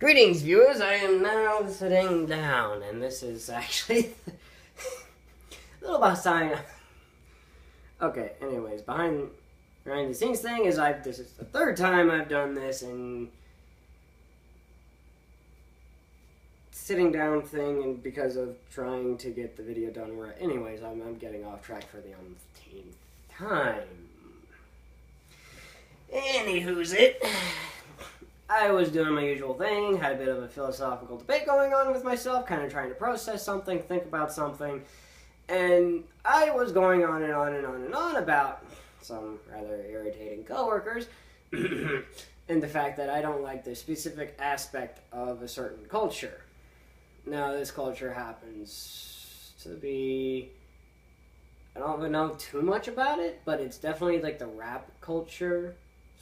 Greetings, viewers. I am now sitting down, and this is actually a little behind. Okay. Anyways, behind the scenes thing is this is the third time I've done this and sitting down thing, and because of trying to get the video done right. Anyways, I'm getting off track for the umpteenth time. Anywho's it. I was doing my usual thing, had a bit of a philosophical debate going on with myself, kind of trying to process something, think about something, and I was going on and on and on and on about some rather irritating coworkers and the fact that I don't like the specific aspect of a certain culture. Now, this culture happens to be... I don't even know too much about it, but it's definitely like the rap culture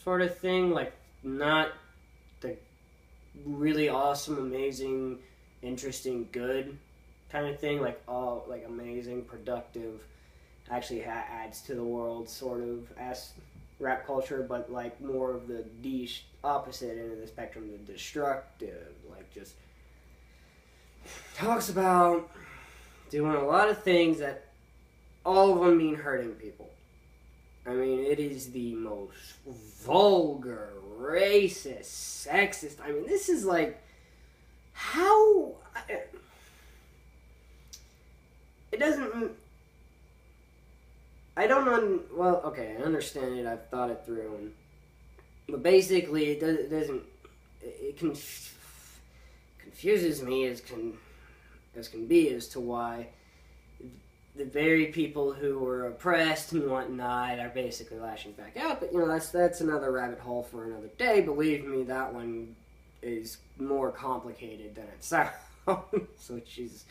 sort of thing, like not the really awesome, amazing, interesting, good kind of thing, like all like amazing, productive, actually adds to the world sort of as rap culture, but like more of the opposite end of the spectrum, the destructive, like just talks about doing a lot of things that all of them mean hurting people. I mean, it is the most vulgar, racist, sexist. I mean, this is like, how... It doesn't... I don't... Well, okay, I understand it. I've thought it through. But basically, it doesn't... It confuses me as can be as to why the very people who were oppressed and whatnot are basically lashing back out. But, that's another rabbit hole for another day. Believe me, that one is more complicated than it sounds, which is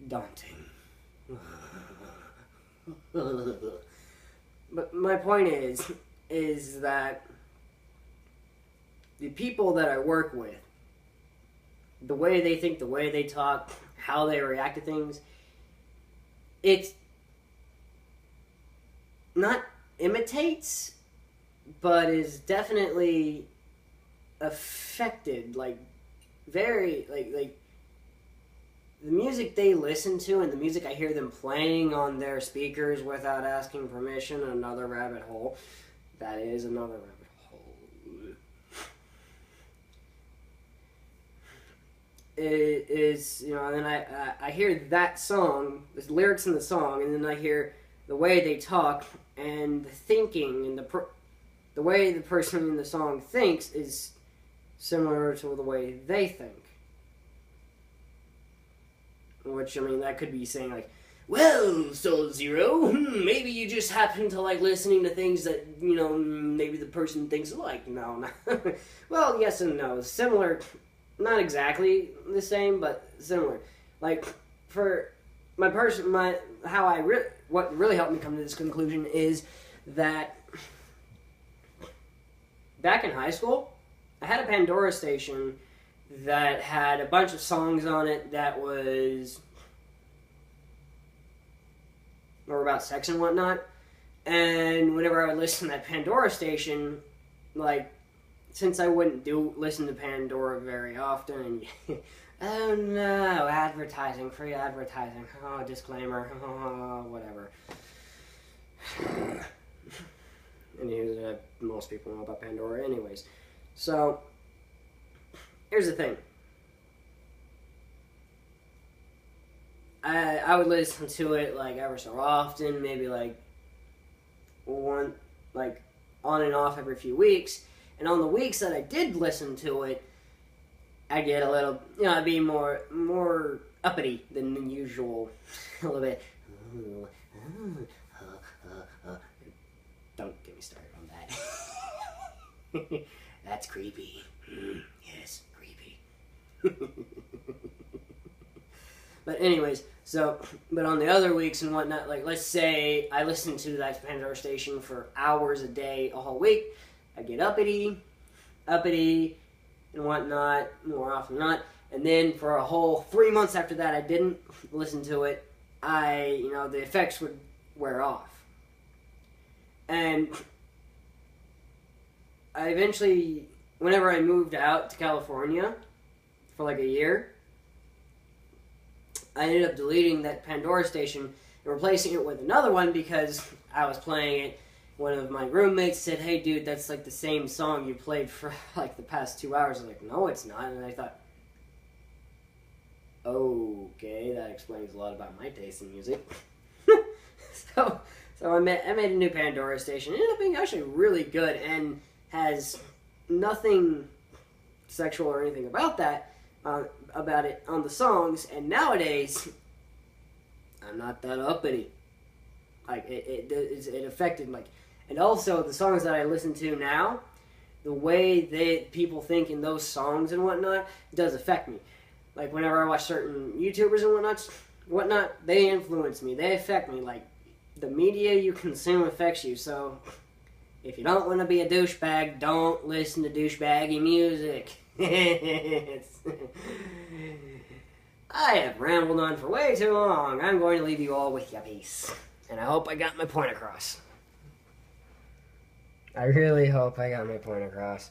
daunting. But my point is that the people that I work with, the way they think, the way they talk, how they react to things, it's not imitates, but is definitely affected, like, very, like, the music they listen to and the music I hear them playing on their speakers without asking permission, another rabbit hole. That is another rabbit hole. It is, and then I hear that song, the lyrics in the song, and then I hear the way they talk and the thinking and the way the person in the song thinks is similar to the way they think. Which, that could be saying, like, well, Soul Zero, maybe you just happen to like listening to things that, maybe the person thinks alike. No. Well, yes and no. Similar, not exactly the same, but similar. Like, for what really helped me come to this conclusion is that back in high school, I had a Pandora station that had a bunch of songs on it that were about sex and whatnot. And whenever I would listen to that Pandora station, like, since I wouldn't listen to Pandora very often, and oh no, advertising, free advertising, oh, disclaimer, oh, whatever. Anywho, most people know about Pandora anyways. So, here's the thing. I would listen to it, like, ever so often, maybe, like, on and off every few weeks. And on the weeks that I did listen to it, I get a little, I'd be more uppity than usual. A little bit. Don't get me started on that. That's creepy. Yes, creepy. But anyways, but on the other weeks and whatnot, like, let's say I listen to that Pandora station for hours a day, a whole week, I get uppity, and whatnot, more often than not, and then for a whole 3 months after that, I didn't listen to it, the effects would wear off. And I eventually whenever I moved out to California for like a year, I ended up deleting that Pandora station and replacing it with another one because I was playing it. One of my roommates said, "Hey, dude, that's like the same song you played for like the past 2 hours." I was like, "No, it's not." And I thought, okay, that explains a lot about my taste in music. so I made a new Pandora station. It ended up being actually really good and has nothing sexual or anything about that, about it on the songs. And nowadays, I'm not that uppity. Like it affected like. And also, the songs that I listen to now, the way that people think in those songs and whatnot, does affect me. Like, whenever I watch certain YouTubers and whatnot, they influence me. They affect me. Like, the media you consume affects you. So, if you don't want to be a douchebag, don't listen to douchebaggy music. I have rambled on for way too long. I'm going to leave you all with your peace. And I hope I got my point across. I really hope I got my point across.